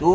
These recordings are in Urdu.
2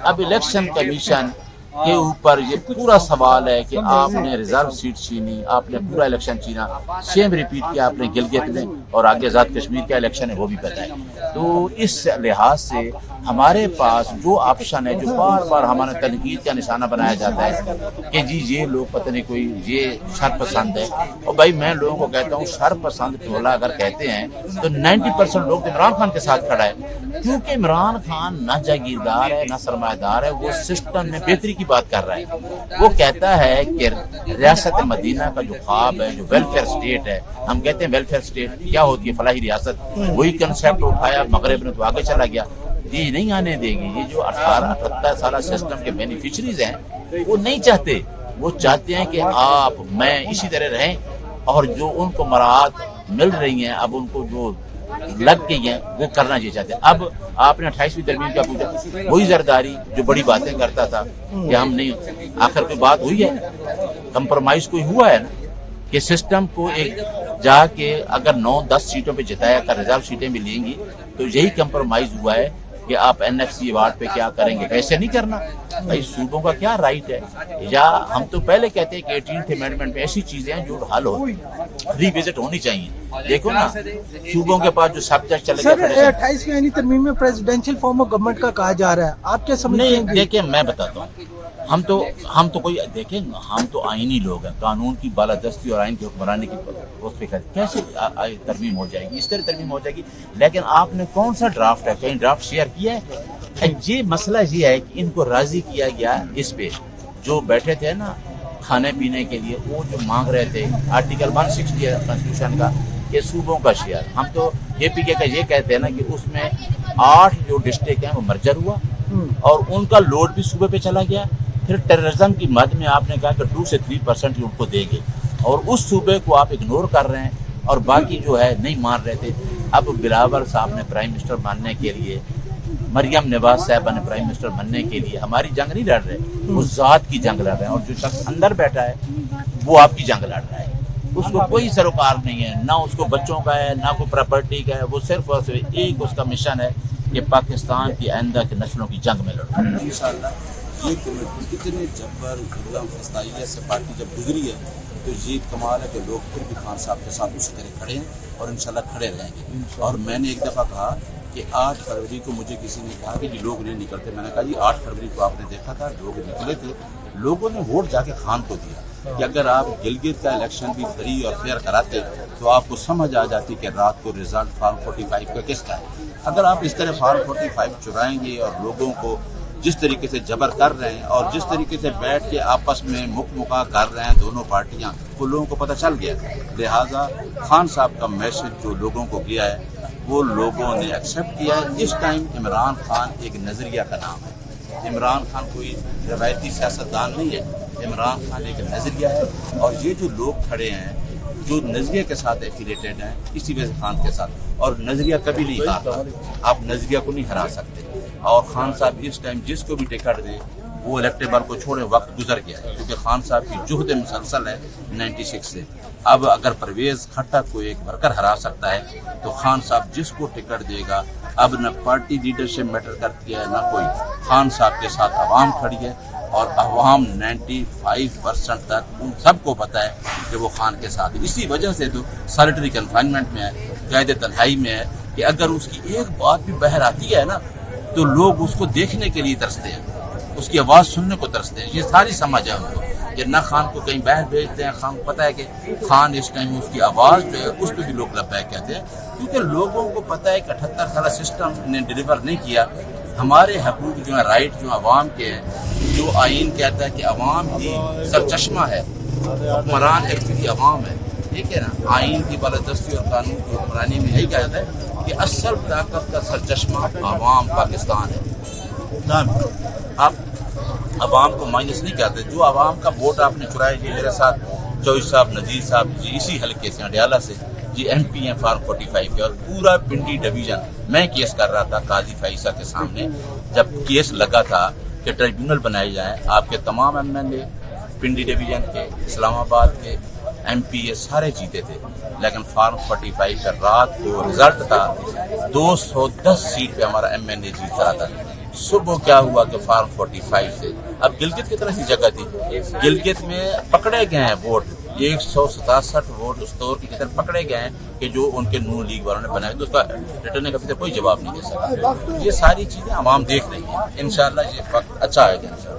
اب الیکشن کمیشن کے اوپر یہ پورا سوال ہے کہ آپ نے ریزرو سیٹ چھینی، آپ نے پورا الیکشن چھینا، سیم ریپیٹ کیا آپ نے گلگت میں، اور آگے آزاد کشمیر کا الیکشن ہے وہ بھی پتہ ہے۔ تو اس لحاظ سے ہمارے پاس جو آپشن ہے، جو بار بار ہمارا تنقید کا نشانہ بنایا جاتا ہے کہ جی یہ لوگ پتہ نہیں کوئی یہ شر پسند ہے، اور بھائی میں لوگوں کو کہتا ہوں شر پسند ٹولہ اگر کہتے ہیں تو 90% لوگ عمران خان کے ساتھ کھڑا ہے، کیونکہ عمران خان نہ جاگیردار ہے نہ سرمایہ دار ہے، وہ سسٹم میں بہتری کی بات کر رہا ہے۔ وہ کہتا ہے کہ ریاست مدینہ کا جو خواب ہے، جو ویلفیئر سٹیٹ ہے، ہم کہتے ہیں ویلفیئر سٹیٹ کیا ہوتی ہے، فلاحی ریاست، وہی کنسیپٹ اٹھایا مغرب نے تو آگے چلا گیا، یہ نہیں آنے دے گی۔ یہ جو 18-78 سالہ سسٹم کے بینیفیشریز ہیں وہ نہیں چاہتے، وہ چاہتے ہیں کہ آپ میں اسی طرح رہیں، اور جو ان کو مراحت مل رہی ہیں اب ان کو جو لگ گئی ہیں وہ کرنا یہ چاہتے ہیں۔ اب آپ نے 28ویں ترمیم کا پوچھا، وہی زرداری جو بڑی باتیں کرتا تھا کہ ہم نہیں، آخر کوئی بات ہوئی ہے، کمپرومائز کوئی ہوا ہے نا، کہ سسٹم کو ایک جا کے اگر 9-10 سیٹوں پہ جتایا کر ریزرو سیٹیں بھی لیں گی تو یہی کمپرومائز ہوا ہے کہ آپ NFC ایوارڈ پہ کیا کریں گے، ویسے نہیں کرنا۔ بھائی صوبوں کا کیا رائٹ ہے، یا ہم تو پہلے کہتے ہیں کہ 18th امینڈمنٹ میں ایسی چیزیں ہیں جو حل ہو ری وزٹ ہونی چاہیے۔ دیکھو نا صوبوں کے پاس جو سبجیکٹ چلے سر گئے 28ویں یعنی ترمیم میں پریزیڈینشیل فارم آف گورنمنٹ کا کہا جا رہا ہے، آپ کیا سمجھتے ہیں؟ نہیں دیکھیں میں بتاتا ہوں، ہم تو کوئی دیکھیں ہم تو آئینی لوگ ہیں، قانون کی بالادستی اور آئین کی حکمرانی کی اس پہ کیسے ترمیم ہو جائے گی، اس طرح ترمیم ہو جائے گی۔ لیکن آپ نے کون سا ڈرافٹ ہے، کہیں ڈرافٹ شیئر کیا ہے؟ یہ مسئلہ یہ ہے کہ ان کو راضی کیا گیا اس پہ، جو بیٹھے تھے نا کھانے پینے کے لیے، وہ جو مانگ رہے تھے آرٹیکل 160 ہے کانسٹیٹیوشن کا کہ صوبوں کا شیئر، ہم تو JPK کا یہ کہتے ہیں نا کہ اس میں 8 جو ڈسٹرکٹ ہیں وہ مرجر ہوا اور ان کا لوڈ بھی صوبے پہ چلا گیا۔ پھر ٹیررزم کی مد میں آپ نے کہا کہ 2 سے 3% ہی ان کو دے گے، اور اس صوبے کو آپ اگنور کر رہے ہیں اور باقی جو ہے نہیں مان رہے تھے۔ اب بلاول صاحب نے پرائم منسٹر بننے کے لیے، مریم نواز صاحبہ نے پرائم منسٹر بننے کے لیے ہماری جنگ نہیں لڑ رہے، وہ ذات کی جنگ لڑ رہے ہیں، اور جو شخص اندر بیٹھا ہے وہ آپ کی جنگ لڑ رہا ہے۔ اس کو کوئی سروکار نہیں ہے، نہ اس کو بچوں کا ہے نہ کوئی پراپرٹی کا ہے، وہ صرف اور صرف ایک اس کا مشن ہے کہ پاکستان کی آئندہ کے نسلوں کی جنگ میں لڑنا۔ انشاءاللہ یہ کمیٹمنٹ اتنے جبر ظلم فسطائیت سے پارٹی جب گزری ہے تو یہ کمال ہے کہ لوگ پھر بھی خان صاحب کے ساتھ اسی طرح کھڑے ہیں اور انشاءاللہ کھڑے رہیں گے۔ اور میں نے ایک دفعہ کہا کہ 8 فروری کو مجھے کسی نے کہا کہ یہ لوگ نہیں نکلتے، میں نے کہا جی 8 فروری کو آپ نے دیکھا تھا لوگ نکلے تھے، لوگوں نے ووٹ جا کے خان کو دیا کہ اگر آپ گلگت کا الیکشن بھی فری اور فیئر کراتے تو آپ کو سمجھ آ جاتی کہ رات کو رزلٹ فارم 45 کا کس کا ہے۔ اگر آپ اس طرح فارم 45 چرائیں گے اور لوگوں کو جس طریقے سے جبر کر رہے ہیں اور جس طریقے سے بیٹھ کے آپس میں مکا کر رہے ہیں دونوں پارٹیاں، وہ لوگوں کو پتہ چل گیا۔ لہٰذا خان صاحب کا میسج جو لوگوں کو گیا ہے وہ لوگوں نے ایکسیپٹ کیا ہے۔ اس ٹائم عمران خان ایک نظریہ کا نام ہے، عمران خان کوئی روایتی سیاستدان نہیں ہے، عمران خان ایک نظریہ ہے، اور یہ جو لوگ کھڑے ہیں جو نظریے کے ساتھ ایفیلیٹڈ ہیں اسی وجہ سے خان کے ساتھ، اور نظریہ کبھی نہیں ہارتا، آپ نظریہ کو نہیں ہرا سکتے۔ اور خان صاحب اس ٹائم جس کو بھی ٹکٹ دے وہ الیکٹیبل کو چھوڑے، وقت گزر گیا ہے، کیونکہ خان صاحب کی جہد مسلسل ہے 96 سے۔ اب اگر پرویز کھٹک کو ایک ورکر ہرا سکتا ہے تو خان صاحب جس کو ٹکٹ دے گا، اب نہ پارٹی لیڈرشپ میٹر کرتی ہے نہ کوئی، خان صاحب کے ساتھ عوام کھڑی ہے، اور عوام 95% تک ان سب کو پتہ ہے کہ وہ خان کے ساتھ ہے۔ اسی وجہ سے تو سالٹری کنفائنمنٹ میں ہے، قید تنہائی میں ہے، کہ اگر اس کی ایک بات بھی باہر آتی ہے نا تو لوگ اس کو دیکھنے کے لیے ترستے ہیں، اس کی آواز سننے کو ترستے ہیں۔ یہ ساری سمجھ ہے ان کو کہ نہ خان کو کہیں باہر بھیجتے ہیں، خان کو پتہ ہے کہ خان اس ٹائم اس کی آواز جو ہے اس پہ بھی لوگ لبیک کہتے ہیں، کیونکہ لوگوں کو پتہ ہے کہ 78 سالہ سسٹم نے ڈیلیور نہیں کیا۔ ہمارے حقوق جو ہیں، رائٹ جو عوام کے ہیں، جو آئین کہتا ہے کہ عوام ہی سرچشمہ ہے، حکمران ایکچولی عوام ہے، ٹھیک ہے نا، آئین کی بالادستی اور قانون کی حکمرانی میں یہی کہتا ہے کہ اصل طاقت کا سرچشمہ عوام پاکستان ہے۔ آپ عوام کو مائنس نہیں کرتے، جو عوام کا ووٹ آپ نے چرایا، جی میرے ساتھ چوہی صاحب، نذیر صاحب جی اسی حلقے سے اڈیالہ سے جی MP ہیں فارم 45 کے، اور پورا پنڈی ڈویژن میں کیس کر رہا تھا قاضی فائزہ کے سامنے، جب کیس لگا تھا کہ ٹریبیونل بنائے جائیں، آپ کے تمام MLA پنڈی ڈویژن کے، اسلام آباد کے MP یہ سارے جیتے تھے، لیکن فارم 45 کا رات کو رزلٹ تھا 210 سیٹ پہ ہمارا MLA جیت رہا تھا، صبح کیا ہوا کہ فارم 45 سے اب گلگت کی طرح سی جگہ تھی، گلگت میں پکڑے گئے ہیں ووٹ 167 ووٹ اس طور کی طرف پکڑے گئے ہیں کہ جو ان کے نون لیگ والوں نے بنائے، تو اس کا ریٹرن کا کوئی جواب نہیں دے سکتا. یہ ساری چیزیں عوام دیکھ رہی ہیں، انشاءاللہ یہ وقت اچھا آئے گا.